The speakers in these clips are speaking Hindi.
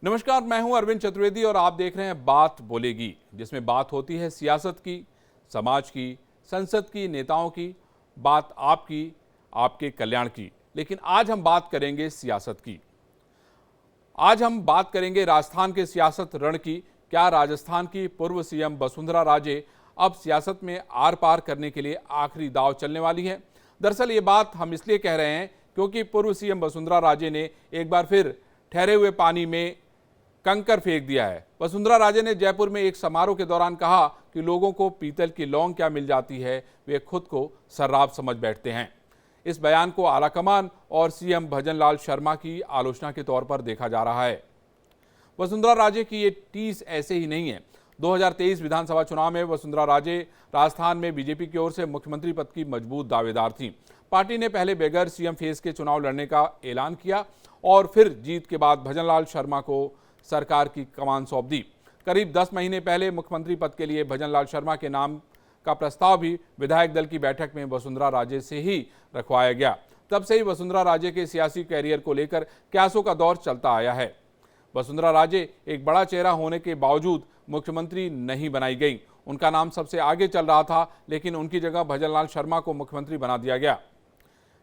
नमस्कार, मैं हूं अरविंद चतुर्वेदी और आप देख रहे हैं बात बोलेगी, जिसमें बात होती है सियासत की, समाज की, संसद की, नेताओं की, बात आपकी, आपके कल्याण की। लेकिन आज हम बात करेंगे सियासत की। आज हम बात करेंगे राजस्थान के सियासत रण की। क्या राजस्थान की पूर्व सीएम वसुंधरा राजे अब सियासत में आर पार करने के लिए आखिरी दांव चलने वाली हैं? दरअसल ये बात हम इसलिए कह रहे हैं क्योंकि पूर्व सीएम वसुंधरा राजे ने एक बार फिर ठहरे हुए पानी में कंकर फेंक दिया है। वसुंधरा राजे ने जयपुर में एक समारोह के दौरान कहा कि लोगों को पीतल की लौंग क्या मिल जाती है, वे खुद को सर्राफ समझ बैठते हैं। इस बयान को आलाकमान और सीएम भजनलाल शर्मा की आलोचना के तौर पर देखा जा रहा है। वसुंधरा राजे की ये टीस ऐसे ही नहीं है। 2023 विधानसभा चुनाव में वसुंधरा राजे राजस्थान में बीजेपी की ओर से मुख्यमंत्री पद की मजबूत दावेदार थीं। पार्टी ने पहले बगैर सीएम फेस के चुनाव लड़ने का ऐलान किया और फिर जीत के बाद भजनलाल शर्मा को सरकार की कमान सौंप दी। करीब 10 महीने पहले मुख्यमंत्री पद के लिए भजनलाल शर्मा के नाम का प्रस्ताव भी विधायक दल की बैठक में वसुंधरा राजे से ही रखवाया गया। तब से ही वसुंधरा राजे के सियासी कैरियर को लेकर क्यासों का दौर चलता आया है। वसुंधरा राजे एक बड़ा चेहरा होने के बावजूद मुख्यमंत्री नहीं बनाई गई। उनका नाम सबसे आगे चल रहा था, लेकिन उनकी जगह भजनलाल शर्मा को मुख्यमंत्री बना दिया गया।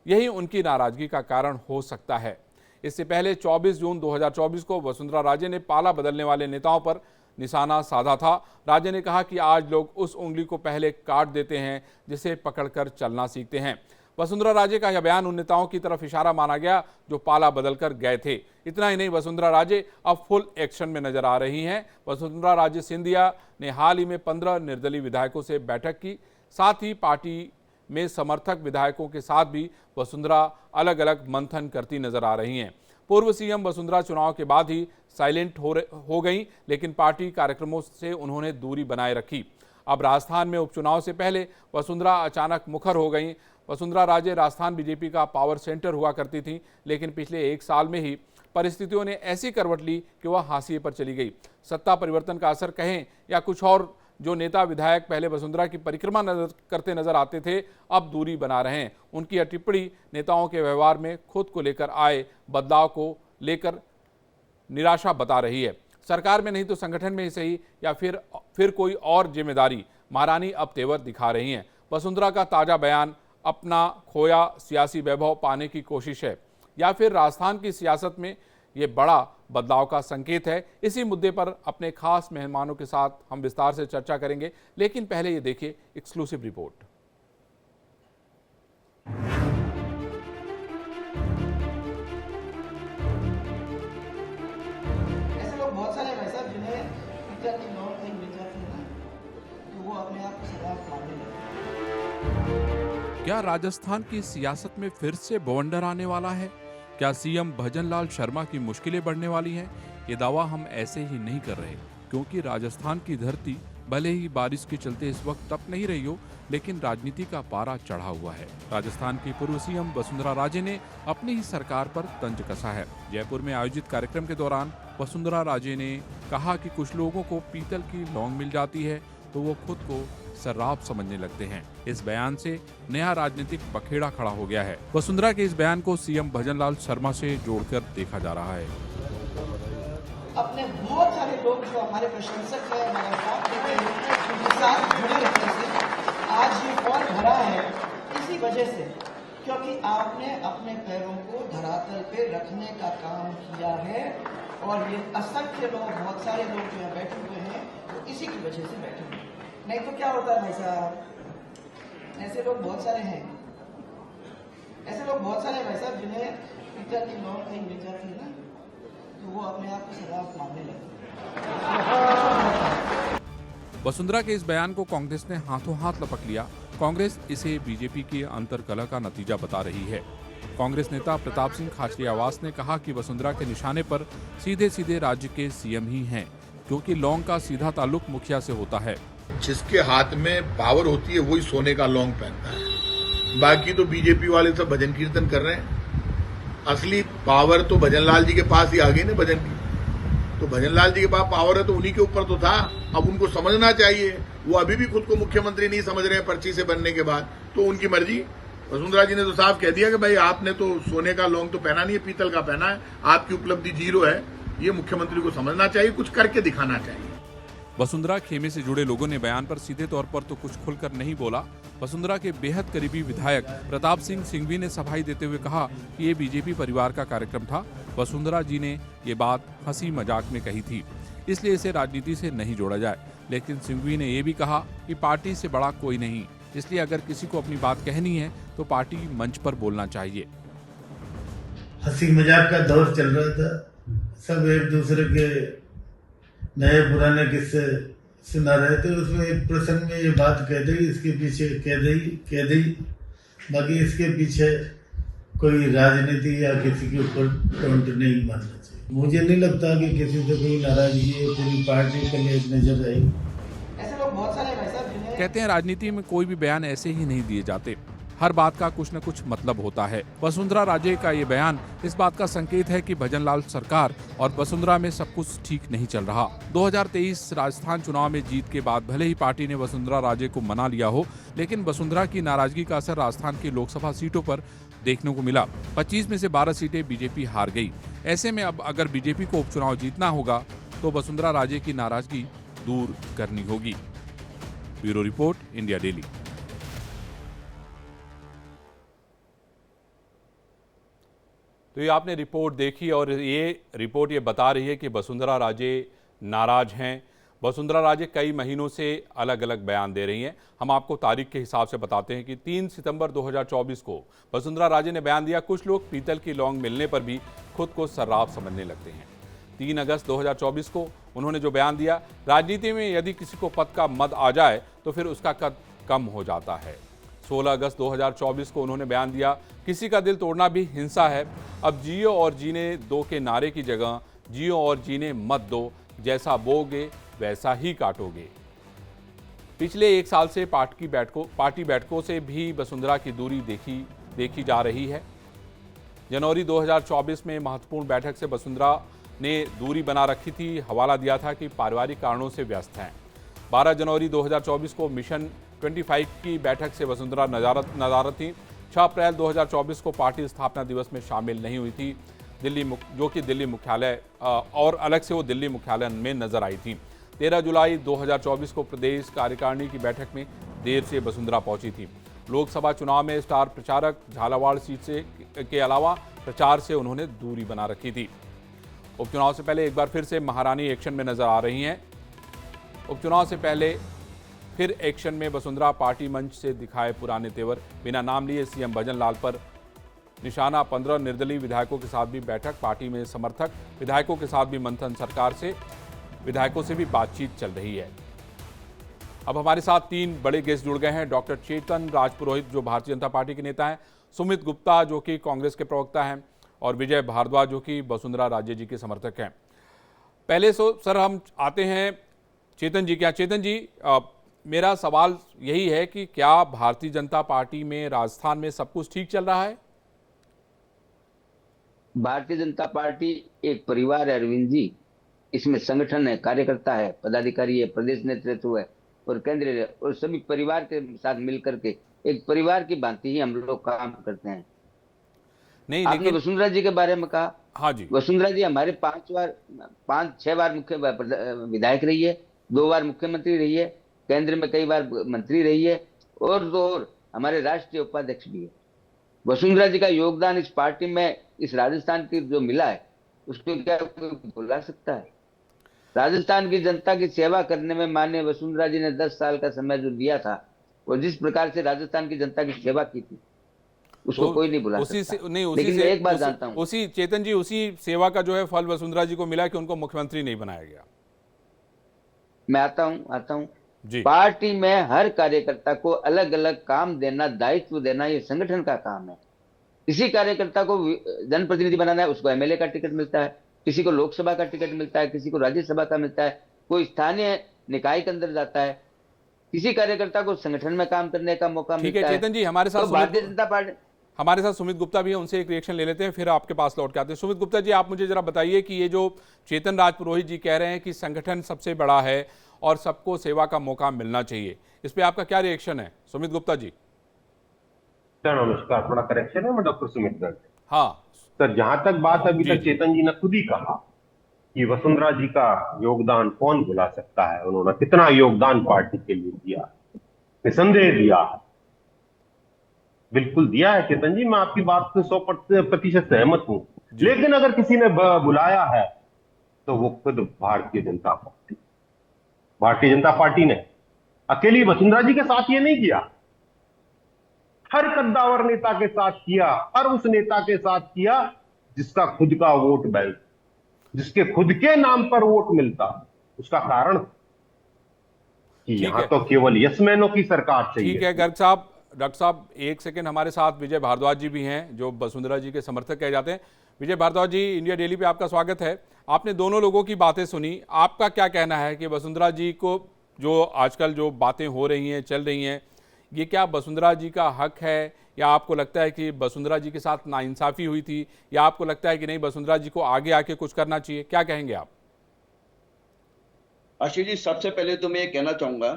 यही उनकी नाराजगी का कारण हो सकता है। इससे पहले 24 जून 2024 को वसुंधरा राजे ने पाला बदलने वाले नेताओं पर निशाना साधा था। राजे ने कहा कि आज लोग उस उंगली को पहले काट देते हैं जिसे पकड़कर चलना सीखते हैं। वसुंधरा राजे का यह बयान उन नेताओं की तरफ इशारा माना गया जो पाला बदलकर गए थे। इतना ही नहीं, वसुंधरा राजे अब फुल एक्शन में नजर आ रही हैं। वसुंधरा राजे सिंधिया ने हाल ही में 15 निर्दलीय विधायकों से बैठक की। साथ ही पार्टी में समर्थक विधायकों के साथ भी वसुंधरा अलग अलग मंथन करती नजर आ रही हैं। पूर्व सीएम वसुंधरा चुनाव के बाद ही साइलेंट हो गई, लेकिन पार्टी कार्यक्रमों से उन्होंने दूरी बनाए रखी। अब राजस्थान में उपचुनाव से पहले वसुंधरा अचानक मुखर हो गई। वसुंधरा राजे राजस्थान बीजेपी का पावर सेंटर हुआ करती थी, लेकिन पिछले 1 साल में ही परिस्थितियों ने ऐसी करवट ली कि वह हाशिए पर चली गई। सत्ता परिवर्तन का असर कहें या कुछ और, जो नेता विधायक पहले वसुंधरा की परिक्रमा करते नजर आते थे, अब दूरी बना रहे हैं। उनकी यह टिप्पणी नेताओं के व्यवहार में खुद को लेकर आए बदलाव को लेकर निराशा बता रही है। सरकार में नहीं तो संगठन में ही सही, या फिर कोई और जिम्मेदारी महारानी अब तेवर दिखा रही हैं। वसुंधरा का ताजा बयान अपना खोया सियासी वैभव पाने की कोशिश है, या फिर राजस्थान की सियासत में ये बड़ा बदलाव का संकेत है? इसी मुद्दे पर अपने खास मेहमानों के साथ हम विस्तार से चर्चा करेंगे, लेकिन पहले ये देखिए एक्सक्लूसिव रिपोर्ट। ऐसे लोग बहुत सारे भाई साहब जिन्हें पिक्चर की नौकरी नहीं मिल जाती है ना, तो वो अपने आप को सर्राफ मानने लगते। क्या राजस्थान की सियासत में फिर से बवंडर आने वाला है? क्या सीएम भजनलाल शर्मा की मुश्किलें बढ़ने वाली हैं? ये दावा हम ऐसे ही नहीं कर रहे, क्योंकि राजस्थान की धरती भले ही बारिश के चलते इस वक्त तप नहीं रही हो, लेकिन राजनीति का पारा चढ़ा हुआ है। राजस्थान की पूर्व सीएम वसुंधरा राजे ने अपनी ही सरकार पर तंज कसा है। जयपुर में आयोजित कार्यक्रम के दौरान वसुंधरा राजे ने कहा कि कुछ लोगों को पीतल की लौंग मिल जाती है तो वो खुद को सर्राफ समझने लगते हैं। इस बयान से नया राजनीतिक बखेड़ा खड़ा हो गया है। वसुंधरा के इस बयान को सीएम भजनलाल शर्मा से जोड़कर देखा जा रहा है। अपने बहुत सारे लोग जो हमारे प्रशंसक हैं, हमारे साथ देते हैं, उनके साथ जुड़े रहते हैं। आज ये फॉर्म भरा है इसी वजह से, क्योंकि आपने अपने पैरों को धरातल पे रखने का काम किया है। और ये असंख्य लोग, बहुत सारे लोग जो यहाँ बैठे हुए हैं, वो इसी की वजह से बैठे हुए हैं। नहीं तो क्या होता है भाई साहब, ऐसे लोग बहुत सारे हैं। ऐसे लोग बहुत सारे भाई साहब जिन्हें पिक्चर की लौंग नहीं मिल जाती है ना, तो वो अपने आप को सर्राफ मानने लगते हैं। वसुंधरा के इस बयान को कांग्रेस ने हाथों हाथ लपक लिया। कांग्रेस इसे बीजेपी की अंतर्कलह का नतीजा बता रही है। कांग्रेस नेता प्रताप सिंह खाचरियावास ने कहा कि वसुंधरा के निशाने पर सीधे सीधे राज्य के सीएम ही हैं, क्योंकि लौंग का सीधा ताल्लुक मुखिया से होता है। जिसके हाथ में पावर होती है वही सोने का लौंग पहनता है। बाकी तो बीजेपी वाले सब भजन कीर्तन कर रहे हैं। असली पावर तो भजनलाल जी के पास ही आ गई ना भजन की। तो भजनलाल जी के पास पावर है तो उन्हीं के ऊपर तो था। अब उनको समझना चाहिए। वो अभी भी खुद को मुख्यमंत्री नहीं समझ रहे हैं पर्ची से बनने के बाद, तो उनकी मर्जी। वसुंधरा जी ने तो साफ कह दिया कि भाई आपने तो सोने का लौंग तो पहना नहीं है, पीतल का पहना है, आपकी उपलब्धि 0 है। ये मुख्यमंत्री को समझना चाहिए, कुछ करके दिखाना चाहिए। वसुंधरा खेमे से जुड़े लोगों ने बयान पर सीधे तौर पर तो कुछ खुलकर नहीं बोला। वसुंधरा के बेहद करीबी विधायक प्रताप सिंह सिंघवी ने सफाई देते हुए कहा कि ये बीजेपी परिवार का कार्यक्रम था। वसुंधरा जी ने ये बात हंसी मजाक में कही थी, इसलिए इसे राजनीति से नहीं जोड़ा जाए। लेकिन सिंघवी ने यह भी कहा कि पार्टी से बड़ा कोई नहीं, इसलिए अगर किसी को अपनी बात कहनी है तो पार्टी मंच पर बोलना चाहिए। हंसी मजाक का दौर चल रहा था, सब एक दूसरे के नए पुराने किस्से सुना रहे थे। उसमें एक प्रसंग में ये बात कह दी, इसके पीछे कह दी, बाकी इसके पीछे कोई राजनीति या किसी के ऊपर टोंट नहीं मानना चाहिए। मुझे नहीं लगता कि किसी से कोई नाराजगी है, पूरी पार्टी के लिए एक नजर आई। ऐसे लोग बहुत सारे भाई साहब जिन्हें कहते हैं राजनीति में कोई भी बयान ऐसे ही नहीं दिए जाते, हर बात का कुछ न कुछ मतलब होता है। वसुंधरा राजे का ये बयान इस बात का संकेत है कि भजनलाल सरकार और वसुंधरा में सब कुछ ठीक नहीं चल रहा। 2023 राजस्थान चुनाव में जीत के बाद भले ही पार्टी ने वसुंधरा राजे को मना लिया हो, लेकिन वसुंधरा की नाराजगी का असर राजस्थान की लोकसभा सीटों पर देखने को मिला। 25 में से 12 सीटें बीजेपी हार गई। ऐसे में अब अगर बीजेपी को उपचुनाव जीतना होगा तो वसुंधरा राजे की नाराजगी दूर करनी होगी। Bureau report, India daily. तो ये आपने रिपोर्ट देखी और ये रिपोर्ट ये बता रही है कि वसुंधरा राजे नाराज हैं। वसुंधरा राजे कई महीनों से अलग अलग बयान दे रही हैं। हम आपको तारीख के हिसाब से बताते हैं कि 3 सितंबर 2024 को वसुंधरा राजे ने बयान दिया, कुछ लोग पीतल की लौंग मिलने पर भी खुद को सर्राफ समझने लगते हैं। 3 अगस्त 2024 को उन्होंने जो बयान दिया, राजनीति में यदि किसी को पद का मद आ जाए तो फिर उसका कद कम हो जाता है। 16 अगस्त 2024 को उन्होंने बयान दिया, किसी का दिल तोड़ना भी हिंसा है। अब जियो और जीने दो के नारे की जगह जियो और जीने मत दो, जैसा बोगे वैसा ही काटोगे। पिछले 1 साल से पार्टी बैठकों से भी वसुंधरा की दूरी देखी जा रही है। जनवरी 2024 में महत्वपूर्ण बैठक से वसुंधरा ने दूरी बना रखी थी, हवाला दिया था कि पारिवारिक कारणों से व्यस्त हैं। 12 जनवरी 2024 को मिशन 25 की बैठक से वसुंधरा नदारत थी। 6 अप्रैल 2024 को पार्टी स्थापना दिवस में शामिल नहीं हुई थी, जो कि दिल्ली मुख्यालय और अलग से वो दिल्ली मुख्यालय में नजर आई थी। 13 जुलाई 2024 को प्रदेश कार्यकारिणी की बैठक में देर से वसुंधरा पहुंची थी। लोकसभा चुनाव में स्टार प्रचारक झालावाड़ सीट के अलावा प्रचार से उन्होंने दूरी बना रखी थी। उपचुनाव से पहले एक बार फिर से महारानी एक्शन में नजर आ रही हैं। उपचुनाव से पहले फिर एक्शन में वसुंधरा पार्टी मंच से दिखाए पुराने तेवर। बिना नाम लिए सीएम भजनलाल पर निशाना। 15 निर्दलीय विधायकों के साथ भी बैठक, पार्टी में समर्थक विधायकों के साथ भी मंथन, सरकार से विधायकों से भी बातचीत चल रही है। अब हमारे साथ 3 बड़े गेस्ट जुड़ गए हैं। डॉक्टर चेतन राजपुरोहित जो भारतीय जनता पार्टी के नेता हैं, सुमित गुप्ता जो कि कांग्रेस के प्रवक्ता हैं, और विजय भारद्वाज जो कि वसुंधरा राजे जी के समर्थक हैं। पहले सर हम आते हैं चेतन जी के यहाँ। चेतन जी, मेरा सवाल यही है कि क्या भारतीय जनता पार्टी में राजस्थान में सब कुछ ठीक चल रहा है? भारतीय जनता पार्टी एक परिवार है अरविंद जी। इसमें संगठन है, कार्यकर्ता है, पदाधिकारी है, प्रदेश नेतृत्व है और केंद्रीय है, और सभी परिवार के साथ मिलकर के एक परिवार की भांति ही हम लोग काम करते हैं। नहीं, आपने लेकिन वसुंधरा जी के बारे में कहा। हाँ जी, वसुंधरा जी हमारे 5-6 बार मुख्य विधायक रही है, 2 बार मुख्यमंत्री रही है, केंद्र में कई बार मंत्री रही है और हमारे राष्ट्रीय उपाध्यक्ष भी है। वसुंधरा जी का योगदान इस पार्टी में, इस राजस्थान की जो मिला है, उसको क्या कोई भुला सकता है? राजस्थान की जनता की सेवा करने में माननीय वसुंधरा जी ने 10 साल का समय जो दिया था और जिस प्रकार से राजस्थान की जनता की सेवा की थी, उसको कोई नहीं भुला सकता। लेकिन मैं एक बात जानता हूं, चेतन जी, उसी सेवा का जो है फल वसुंधरा जी को मिला कि उनको मुख्यमंत्री नहीं बनाया गया। मैं आता हूं जी। पार्टी में हर कार्यकर्ता को अलग अलग काम देना, दायित्व देना, ये संगठन का काम है। किसी कार्यकर्ता को जनप्रतिनिधि बनाना है, उसको एमएलए का टिकट मिलता है, किसी को लोकसभा का टिकट मिलता है, किसी को राज्यसभा का मिलता है, कोई स्थानीय निकाय के अंदर जाता है, किसी कार्यकर्ता को संगठन में काम करने का मौका मिलता है। ठीक है चेतन जी, हमारे साथ भारतीय जनता पार्टी, हमारे साथ सुमित गुप्ता भी है, उनसे एक रिएक्शन ले लेते हैं, फिर आपके पास लौट के आते हैं। सुमित गुप्ता जी, आप मुझे जरा बताइए कि ये जो चेतन राजपुरोहित जी कह रहे हैं कि संगठन सबसे बड़ा है और सबको सेवा का मौका मिलना चाहिए, इस पे आपका क्या रिएक्शन है सुमित गुप्ता जी? सर नमस्कार, थोड़ा करेक्शन है, मैं डॉक्टर सुमित गर्ग। हाँ सर, जहां तक बात अभी जी, तक चेतन जी ने खुद ही कहा कि वसुंधरा जी का योगदान कौन भुला सकता है। उन्होंने कितना योगदान पार्टी के लिए दिया, निसंदेह दिया, बिल्कुल दिया है चेतन जी, मैं आपकी बात से 100% सहमत हूं। लेकिन अगर किसी ने बुलाया है तो वो खुद भारतीय जनता पार्टी ने अकेली वसुंधरा जी के साथ ये नहीं किया, हर कद्दावर नेता के साथ किया, हर उस नेता के साथ किया जिसका खुद का वोट बैंक, जिसके खुद के नाम पर वोट मिलता। उसका कारण कि यहां तो केवल यसमैनों की सरकार चाहिए। ठीक है गर्ग साहब। डॉक्टर साहब एक सेकंड, हमारे साथ विजय भारद्वाज जी भी हैं जो वसुंधरा जी के समर्थक कहे जाते हैं। विजय भारद्वाज जी, इंडिया डेली पे आपका स्वागत है। आपने दोनों लोगों की बातें सुनी, आपका क्या कहना है कि वसुंधरा जी को जो आजकल जो बातें हो रही हैं, चल रही हैं, ये क्या वसुंधरा जी का हक है, या आपको लगता है कि वसुंधरा जी के साथ नाइंसाफी हुई थी, या आपको लगता है कि नहीं वसुंधरा जी को आगे आके कुछ करना चाहिए? क्या कहेंगे आप? आशीष जी, सबसे पहले तो मैं ये कहना चाहूंगा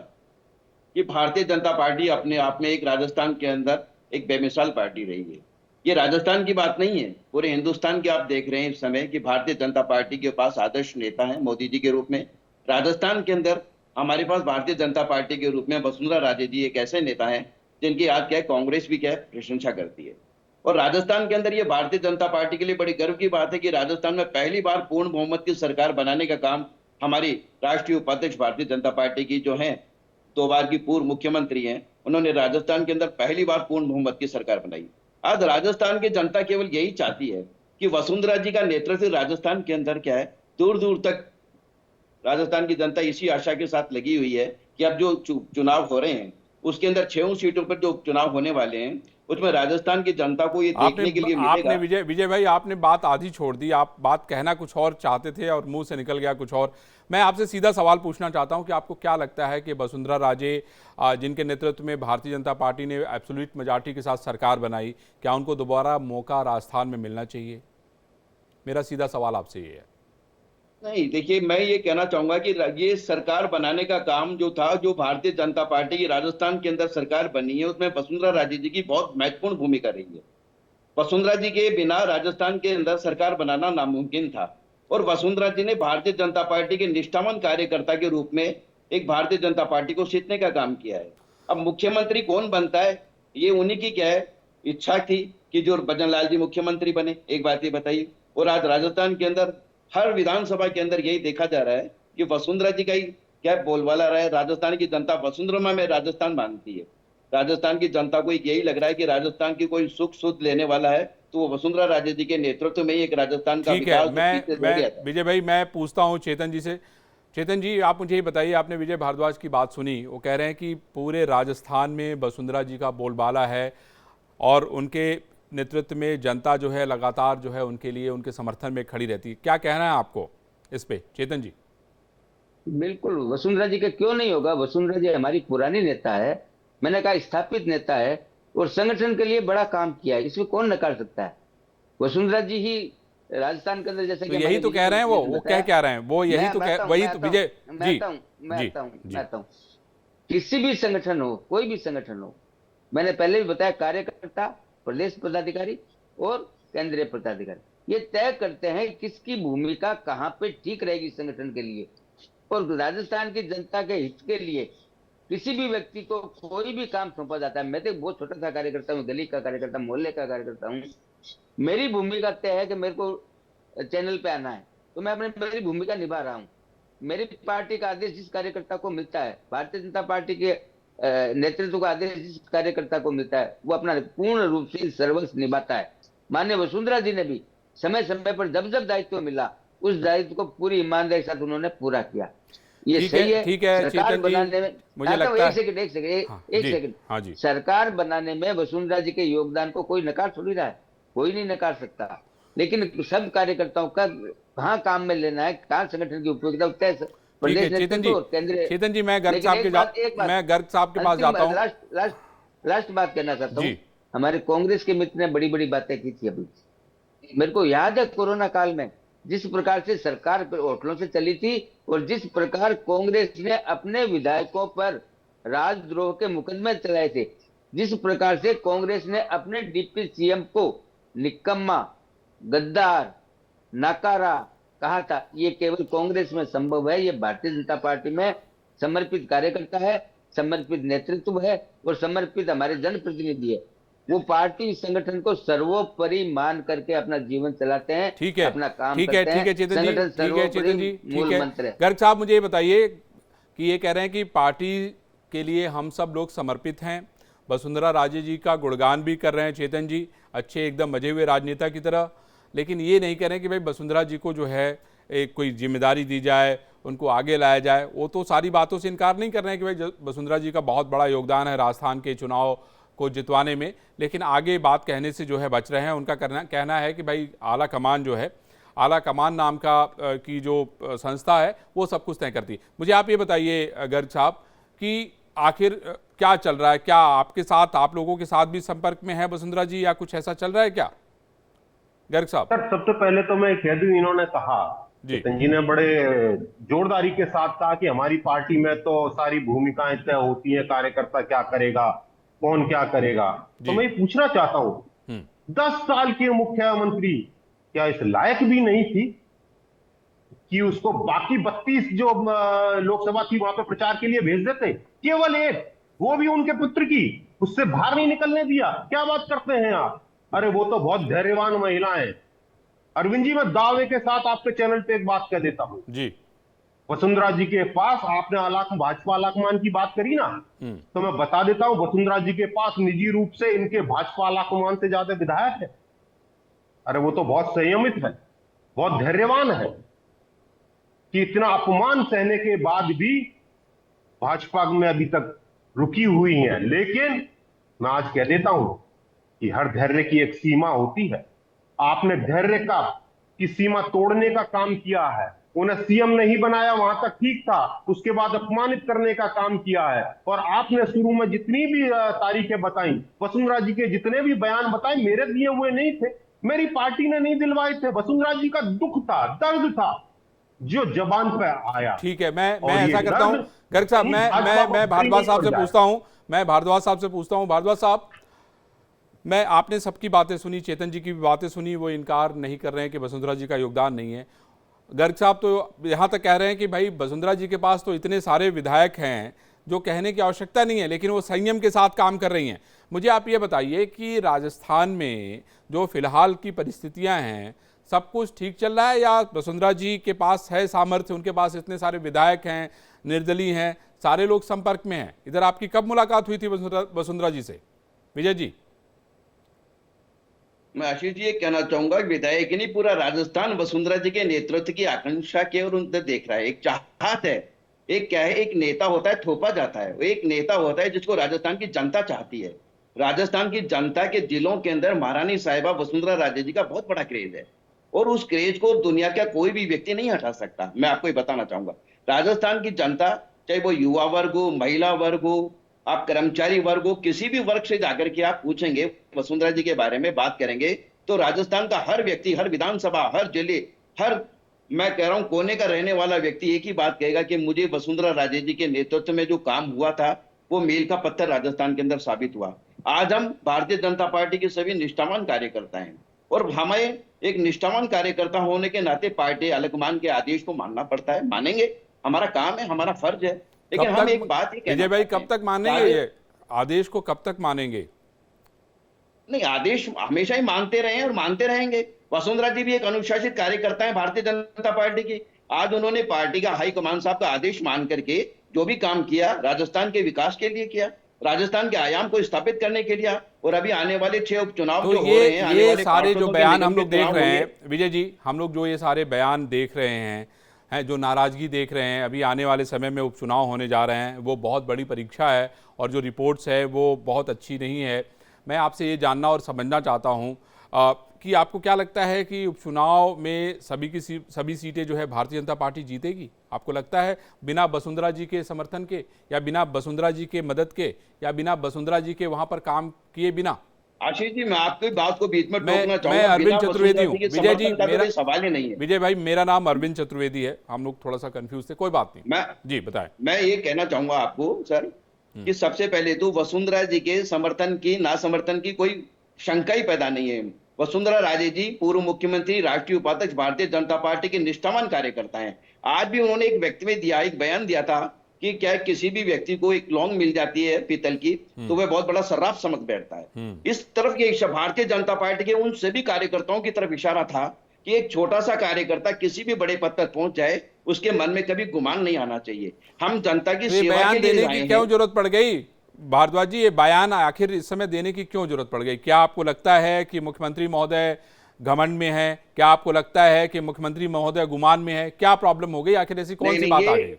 कि भारतीय जनता पार्टी अपने आप में एक राजस्थान के अंदर एक बेमिसाल पार्टी रही है। ये राजस्थान की बात नहीं है, पूरे हिंदुस्तान के आप देख रहे हैं इस समय कि भारतीय जनता पार्टी के पास आदर्श नेता हैं मोदी जी के रूप में। राजस्थान के अंदर हमारे पास भारतीय जनता पार्टी के रूप में वसुंधरा राजे जी एक ऐसे नेता हैं जिनकी आज क्या है, कांग्रेस भी क्या है, प्रशंसा करती है। और राजस्थान के अंदर ये भारतीय जनता पार्टी के लिए बड़ी गर्व की बात है कि राजस्थान में पहली बार पूर्ण बहुमत की सरकार बनाने का काम हमारी राष्ट्रीय उपाध्यक्ष भारतीय जनता पार्टी की जो है 2 बार की पूर्व मुख्यमंत्री हैं, उन्होंने राजस्थान के अंदर पहली बार पूर्ण बहुमत की सरकार बनाई। आज राजस्थान की जनता केवल यही चाहती है कि वसुंधरा जी का नेतृत्व राजस्थान के अंदर क्या है, दूर दूर तक राजस्थान की जनता इसी आशा के साथ लगी हुई है कि अब जो चुनाव हो रहे हैं उसके अंदर 6 सीटों पर जो चुनाव होने वाले हैं उसमें राजस्थान की जनता को ये देखने के लिए मिलेगा। आपने विजय भाई, आपने बात आधी छोड़ दी। आप बात कहना कुछ और चाहते थे और मुंह से निकल गया कुछ और। मैं आपसे सीधा सवाल पूछना चाहता हूं कि आपको क्या लगता है कि वसुंधरा राजे जिनके नेतृत्व में भारतीय जनता पार्टी ने एब्सोल्यूट मेजॉरिटी के साथ सरकार बनाई, क्या उनको दोबारा मौका राजस्थान में मिलना चाहिए? मेरा सीधा सवाल आपसे ये है। नहीं, देखिए, मैं ये कहना चाहूंगा कि ये सरकार बनाने का काम जो था, जो भारतीय जनता पार्टी की राजस्थान के अंदर सरकार बनी है, उसमें वसुंधरा राजे जी की बहुत महत्वपूर्ण भूमिका रही है। वसुंधरा जी के बिना राजस्थान के अंदर सरकार बनाना नामुमकिन था और वसुंधरा जी ने भारतीय जनता पार्टी के निष्ठावान कार्यकर्ता के रूप में एक भारतीय जनता पार्टी को सींचने का काम किया है। अब मुख्यमंत्री कौन बनता है ये उन्हीं की क्या है इच्छा थी कि जो भजनलाल जी मुख्यमंत्री बने, एक बात ये बताइए। और आज राजस्थान के अंदर हर विधानसभा के अंदर यही देखा जा रहा है कि वसुंधरा जी का ही क्या बोलबाला रहा है। राजस्थान की जनता वसुंधरा में राजस्थान मानती है। राजस्थान की जनता को यही लग रहा है कि राजस्थान की कोई सुख सुध लेने वाला है तो वो वसुंधरा राजे जी के नेतृत्व में ही एक राजस्थान का विकास। मैं विजय भाई, मैं पूछता हूं चेतन जी से। चेतन जी, आप मुझे ये बताइए, आपने विजय भारद्वाज की बात सुनी, वो कह रहे हैं कि पूरे राजस्थान में वसुंधरा जी का बोलबाला है और उनके नेतृत्व में जनता जो है लगातार जो है उनके लिए, उनके समर्थन में खड़ी रहती है। क्या कहना है आपको इस पे चेतन जी? बिल्कुल, वसुंधरा जी का क्यों नहीं होगा। वसुंधरा जी हमारी पुरानी नेता है, मैंने कहा स्थापित नेता है और संगठन के लिए बड़ा काम किया है, इसमें कौन नकार सकता है। वसुंधरा जी ही राजस्थान के अंदर जैसे तो यही तो कह रहे हैं वो क्या रहे हैं वो, यही तो कह, वही तो विजय जी मैं आता हूँ किसी भी संगठन हो, कोई भी संगठन हो, मैंने पहले भी बताया, कार्यकर्ता, प्रदेश पदाधिकारी और केंद्रीय पदाधिकारी ये तय करते हैं किसकी भूमिका कहाँ पे ठीक रहेगी संगठन के लिए। और राजस्थान की जनता के हित के लिए किसी भी व्यक्ति को कोई भी काम सौंपा जाता है। मैं तो बहुत छोटा सा कार्यकर्ता हूँ, गली का कार्यकर्ता, मोहल्ले का कार्यकर्ता हूँ। मेरी भूमिका तय है कि मेरे को चैनल पे आना है तो मैं मेरी भूमिका निभा रहा हूँ। मेरी पार्टी का आदेश जिस कार्यकर्ता को मिलता है, भारतीय जनता पार्टी के नेतृत्व का आदेश जिस कार्यकर्ता को मिलता है, वो अपना पूर्ण रूप से सर्वस्व निभाता है। माननीय वसुंधरा जी ने भी समय समय पर जब जब दायित्व मिला उस दायित्व को पूरी ईमानदारी के साथ उन्होंने पूरा किया। ये सही है। ठीक है सरकार बनाने में मुझे लगता है एक सेकंड सरकार बनाने में वसुंधरा जी के योगदान को कोई नकार थोड़ी रहा है, कोई नहीं नकार सकता। लेकिन सब कार्यकर्ताओं का कहाँ काम में लेना है, कहाँ संगठन की उपयोगिता तय चेतन जी, मैं गर्ग साहब के पास जाता हूँ। लास्ट बात कहना चाहता हूँ। हमारे कांग्रेस के मित्र ने बड़ी बड़ी बातें की थी अभी। मेरे को याद है कोरोना काल में जिस प्रकार से सरकार होटलों से चली थी और जिस प्रकार कांग्रेस ने अपने विधायकों पर राजद्रोह के मुकदमे चलाए थे, जिस प्रकार से कांग्रेस ने अपने डिप्टी सीएम को निकम्मा, गद्दार, नाकारा, कहा था, ये केवल कांग्रेस में संभव है, ये भारतीय जनता पार्टी में समर्पित कार्यकर्ता है, समर्पित नेतृत्व है और समर्पित हमारे जनप्रतिनिधि है। वो पार्टी संगठन को सर्वोपरि मान करके अपना जीवन चलाते हैं, ठीक है, अपना काम ठीक है, करते ठीक है हैं। चेतन जी, संगठन ठीक है चेतन जी, सर्वोपरि मूल ठीक है। मंत्र है। गर्ग साहब मुझे ये बताइए कि ये कह रहे हैं कि पार्टी के लिए हम सब लोग समर्पित हैं, वसुंधरा राजे जी का गुणगान भी कर रहे हैं चेतन जी, अच्छे एकदम मजे हुए राजनेता की तरह, लेकिन ये नहीं कह रहे हैं कि भाई वसुंधरा जी को जो है एक कोई जिम्मेदारी दी जाए, उनको आगे लाया जाए। वो तो सारी बातों से इनकार नहीं कर रहे हैं कि भाई वसुंधरा जी का बहुत बड़ा योगदान है राजस्थान के चुनाव को जितवाने में, लेकिन आगे बात कहने से जो है बच रहे हैं। उनका कहना है कि भाई आला कमान जो है, आला कमान नाम का की जो संस्था है वो सब कुछ तय करती है। मुझे आप ये बताइए गर्ग साहब कि आखिर क्या चल रहा है, क्या आपके साथ, आप लोगों के साथ भी संपर्क में है वसुंधरा जी या कुछ ऐसा चल रहा है क्या गर्ग साहब? सर सबसे पहले तो मैं कह दूं, इन्होंने कहा, चेतन जी ने बड़े जोरदारी के साथ कहा कि हमारी पार्टी में तो सारी भूमिकाएं तय होती हैं, कार्यकर्ता क्या करेगा, कौन क्या करेगा। तो मैं पूछना चाहता हूं, 10 साल के मुख्यमंत्री क्या इस लायक भी नहीं थी कि उसको बाकी 32 जो लोकसभा थी वहां पे प्रचार के लिए भेज देते? केवल एक, वो भी उनके पुत्र की, उससे बाहर नहीं निकलने दिया। क्या बात करते हैं आप? अरे वो तो बहुत धैर्यवान महिला है। अरविंद जी, मैं दावे के साथ आपके चैनल पे एक बात कह देता हूं जी, वसुंधरा जी के पास, आपने भाजपा आलाकमान की बात करी ना, तो मैं बता देता हूं वसुंधरा जी के पास निजी रूप से इनके भाजपा आलाकमान से ज्यादा विधायक है। अरे वो तो बहुत संयमित है, बहुत धैर्यवान है कि इतना अपमान सहने के बाद भी भाजपा में अभी तक रुकी हुई है। लेकिन मैं आज कह देता हूं कि हर धैर्य की एक सीमा होती है। आपने धैर्य की सीमा तोड़ने का काम किया है। उन्हें सीएम नहीं बनाया, वहां तक ठीक था, उसके बाद अपमानित करने का काम किया है। और आपने शुरू में जितनी भी तारीखें बताई, वसुंधरा जी के जितने भी बयान बताए, मेरे दिए हुए नहीं थे, मेरी पार्टी ने नहीं दिलवाए थे। वसुंधरा जी का दुख था, दर्द था जो जबान पे आया। ठीक है, मैं ऐसा करता हूं गर्ग साहब, मैं भारद्वाज साहब से पूछता हूं, भारद्वाज साहब, मैं आपने सबकी बातें सुनी, चेतन जी की भी बातें सुनी, वो इनकार नहीं कर रहे हैं कि वसुंधरा जी का योगदान नहीं है। गर्ग साहब तो यहाँ तक कह रहे हैं कि भाई वसुंधरा जी के पास तो इतने सारे विधायक हैं जो कहने की आवश्यकता नहीं है, लेकिन वो संयम के साथ काम कर रही हैं। मुझे आप ये बताइए कि राजस्थान में जो फिलहाल की परिस्थितियाँ हैं, सब कुछ ठीक चल रहा है या वसुंधरा जी के पास है सामर्थ्य, उनके पास इतने सारे विधायक हैं, निर्दलीय हैं, सारे लोग संपर्क में हैं? इधर आपकी कब मुलाकात हुई थी वसुंधरा जी से, विजय जी? मैं आशीष जी ये कहना चाहूंगा, विधायक नहीं, पूरा राजस्थान वसुंधरा जी के नेतृत्व की आकांक्षा की ओर उनसे देख रहा है। एक चाहत है, एक क्या है, एक नेता होता है थोपा जाता है, एक नेता होता है जिसको राजस्थान की जनता चाहती है। राजस्थान की जनता के दिलों के अंदर महारानी साहिबा वसुंधरा राजे जी का बहुत बड़ा क्रेज है और उस क्रेज को दुनिया का कोई भी व्यक्ति नहीं हटा सकता। मैं आपको ये बताना चाहूंगा, राजस्थान की जनता, चाहे वो युवा वर्ग हो, महिला वर्ग हो, आप कर्मचारी वर्ग हो, किसी भी वर्ग से जाकर के आप पूछेंगे, वसुंधरा जी के बारे में बात करेंगे, तो राजस्थान का हर व्यक्ति, हर विधानसभा, हर जिले, हर, मैं कह रहा हूं, कोने का रहने वाला व्यक्ति एक ही बात कहेगा कि मुझे वसुंधरा राजे जी के नेतृत्व में जो काम हुआ था वो मील का पत्थर राजस्थान के अंदर साबित हुआ। आज हम भारतीय जनता पार्टी के सभी निष्ठावान कार्यकर्ता हैं और हमें एक निष्ठावान कार्यकर्ता होने के नाते पार्टी हाईकमान के आदेश को मानना पड़ता है। मानेंगे, हमारा काम है, हमारा फर्ज है। लेकिन हम एक बात ही विजय भाई, कब तक मानेंगे ये आदेश को? कब तक मानेंगे? नहीं, आदेश हमेशा ही मानते रहे हैं और मानते रहेंगे। वसुंधरा जी भी एक अनुशासित कार्यकर्ता है भारतीय जनता पार्टी की। आज उन्होंने पार्टी का हाईकमान साहब का आदेश मान करके जो भी काम किया, राजस्थान के विकास के लिए किया, राजस्थान के आयाम को स्थापित करने के लिए, और अभी आने वाले 6 उपचुनाव जो हो रहे हैं, ये सारे जो बयान हम लोग देख रहे हैं विजय जी, हम लोग जो ये सारे बयान देख रहे हैं, जो नाराजगी देख रहे हैं, अभी आने वाले समय में उपचुनाव होने जा रहे हैं, वो बहुत बड़ी परीक्षा है और जो रिपोर्ट्स है वो बहुत अच्छी नहीं है। मैं आपसे ये जानना और समझना चाहता हूँ कि आपको क्या लगता है कि उपचुनाव में सभी सीटें जो है भारतीय जनता पार्टी जीतेगी? आपको लगता है बिना वसुंधरा जी के समर्थन के, या बिना वसुंधरा जी के मदद के, या बिना वसुंधरा जी के वहां पर काम किए बिना? आशीष जी, मैं आपकी बात को बीच में टोकना चाहूंगा। मैं अरविंद चतुर्वेदी हूँ विजय जी, मेरा सवाल ही नहीं है। विजय भाई, मेरा नाम अरविंद चतुर्वेदी है, हम लोग थोड़ा सा कंफ्यूज थे, कोई बात नहीं। जी बताएं। मैं ये कहना चाहूंगा आपको सर कि सबसे पहले तो वसुंधरा जी के समर्थन की, ना समर्थन की कोई शंका ही पैदा नहीं है। वसुंधरा राजे जी पूर्व मुख्यमंत्री, राष्ट्रीय उपाध्यक्ष, भारतीय जनता पार्टी के निष्ठावान कार्यकर्ता हैं। आज भी उन्होंने एक वक्तव्य दिया, एक बयान दिया था कि क्या किसी भी व्यक्ति को एक लौंग मिल जाती है पीतल की तो वह बहुत बड़ा सर्राफ समझ बैठता है। इस तरफ ये भारतीय जनता पार्टी के उन सभी कार्यकर्ताओं की तरफ इशारा था कि एक छोटा सा कार्यकर्ता किसी भी बड़े पद तक पहुंच जाए, उसके मन में कभी गुमान नहीं आना चाहिए। हम जनता की सेवा बयान के लिए देने आए की हैं। क्यों जरूरत पड़ गई भारद्वाज जी? ये बयान आखिर इस समय देने की क्यों जरूरत पड़ गई? क्या आपको लगता है कि मुख्यमंत्री महोदय घमंड में है? क्या आपको लगता है कि मुख्यमंत्री महोदय गुमान में है? क्या प्रॉब्लम हो गई? आखिर ऐसी कौन सी बात आ गई?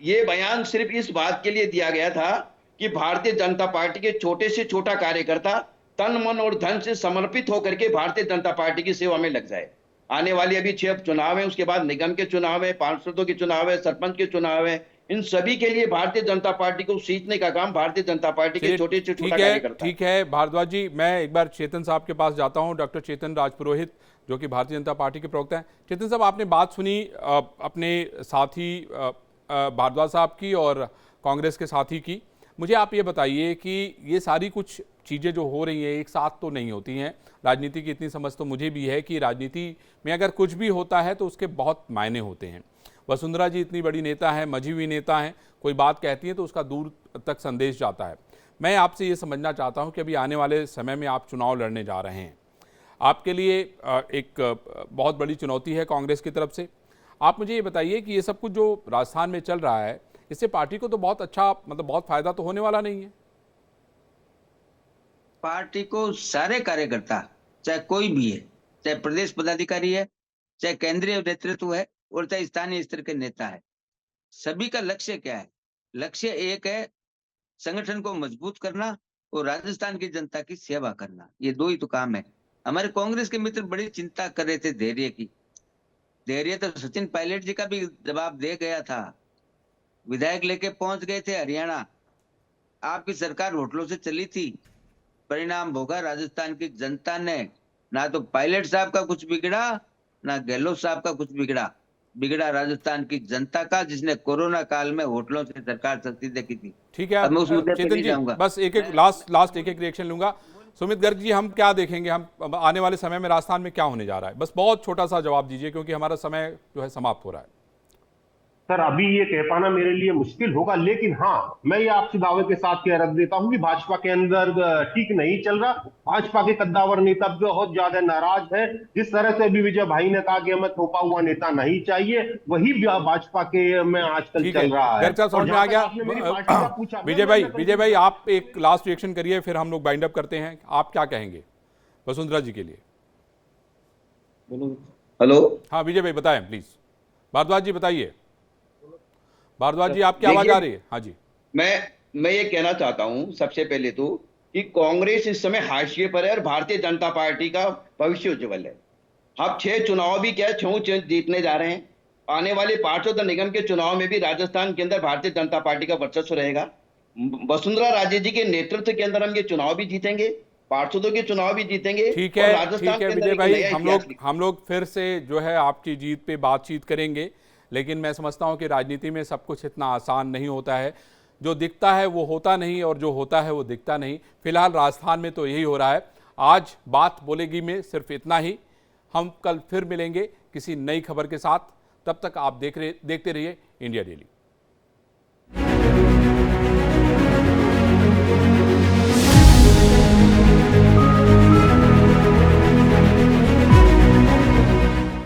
ये बयान सिर्फ इस बात के लिए दिया गया था कि भारतीय जनता पार्टी के छोटे से छोटा कार्यकर्ता तन मन और धन से समर्पित होकर के भारतीय जनता पार्टी की सेवा में लग जाए। आने वाली अभी 6 चुनाव है, उसके बाद निगम के चुनाव है, पार्षदों के चुनाव है, सरपंच के चुनाव है। इन सभी के लिए भारतीय जनता पार्टी को सींचने का काम भारतीय जनता पार्टी के छोटे से छोटा कार्यकर्ता। ठीक है भारद्वाज जी, मैं एक बार चेतन साहब के पास जाता हूं, डॉक्टर चेतन राजपुरोहित जो कि भारतीय जनता पार्टी के प्रवक्ता हैं। चेतन साहब, आपने बात सुनी अपने साथी भारद्वाज साहब की और कांग्रेस के साथी की। मुझे आप ये बताइए कि ये सारी कुछ चीज़ें जो हो रही हैं एक साथ तो नहीं होती हैं। राजनीति की इतनी समझ तो मुझे भी है कि राजनीति में अगर कुछ भी होता है तो उसके बहुत मायने होते हैं। वसुंधरा जी इतनी बड़ी नेता है, मजी हुई नेता हैं, कोई बात कहती है तो उसका दूर तक संदेश जाता है। मैं आपसे ये समझना चाहता हूँ कि अभी आने वाले समय में आप चुनाव लड़ने जा रहे हैं, आपके लिए एक बहुत बड़ी चुनौती है कांग्रेस की तरफ से। आप मुझे ये बताइए कि ये सब कुछ जो राजस्थान में चल रहा है इससे पार्टी को तो बहुत अच्छा, मतलब बहुत फायदा तो होने वाला नहीं है। पार्टी को सारे कार्यकर्ता, चाहे कोई भी है, चाहे प्रदेश पदाधिकारी है, चाहे केंद्रीय नेतृत्व है और चाहे स्थानीय स्तर के नेता है, सभी का लक्ष्य क्या है? लक्ष्य एक है, संगठन को मजबूत करना और राजस्थान की जनता की सेवा करना। ये दो ही तो काम है। हमारे कांग्रेस के मित्र बड़ी चिंता कर रहे थे धैर्य की। धैर्य तो सचिन पायलट जी का भी जवाब दे गया था। विधायक लेके पहुंच गए थे हरियाणा, आपकी सरकार होटलों से चली थी। परिणाम भोगा राजस्थान की जनता ने। ना तो पायलट साहब का कुछ बिगड़ा, ना गहलोत साहब का कुछ बिगड़ा, बिगड़ा राजस्थान की जनता का, जिसने कोरोना काल में होटलों से सरकार चलती देखी थी। ठीक है, अब मैं उस मुद्दे पे चेतन नहीं जी जाऊंगा। बस एक लास्ट एक रिएक्शन लूंगा। सुमित गर्ग जी, हम क्या देखेंगे, हम आने वाले समय में राजस्थान में क्या होने जा रहा है? बस बहुत छोटा सा जवाब दीजिए क्योंकि हमारा समय जो है समाप्त हो रहा है। सर, अभी ये कह पाना मेरे लिए मुश्किल होगा, लेकिन हाँ, मैं ये आपसे दावे के साथ कह रख देता हूं कि भाजपा के अंदर ठीक नहीं चल रहा। भाजपा के कद्दावर नेता बहुत ज्यादा नाराज है। जिस तरह से अभी विजय भाई ने कहा कि हमें थोपा हुआ नेता नहीं चाहिए, वही भाजपा के में आजकल चल रहा है। गर्ग साहब, समझ में आ गया। विजय भाई आप एक लास्ट रिएक्शन करिए, फिर हम लोग बाइंड अप करते हैं। आप क्या कहेंगे वसुंधरा जी के लिए? हेलो, हाँ विजय भाई बताएं प्लीज। भारद्वाज जी बताइए। भारद्वाज जी आपकी आवाज आ रही है? हाँ जी। मैं ये कहना चाहता हूं सबसे पहले तो कि कांग्रेस इस समय हाशिए पर है और भारतीय जनता पार्टी का भविष्य उज्जवल है। अब 6 चुनाव भी क्या 6 जीतने जा रहे हैं। आने वाले पार्षद निगम के चुनाव में भी राजस्थान के अंदर भारतीय जनता पार्टी का वर्चस्व रहेगा। वसुंधरा राजे जी के नेतृत्व के अंदर हम ये चुनाव भी जीतेंगे, पार्षदों के चुनाव भी जीतेंगे। ठीक है विजय भाई, हम लोग फिर से जो है आपकी जीत पे बातचीत करेंगे, लेकिन मैं समझता हूं कि राजनीति में सब कुछ इतना आसान नहीं होता है। जो दिखता है वो होता नहीं और जो होता है वो दिखता नहीं। फिलहाल राजस्थान में तो यही हो रहा है। आज बात बोलेगी में सिर्फ इतना ही। हम कल फिर मिलेंगे किसी नई खबर के साथ। तब तक आप देखते रहिए इंडिया डेली।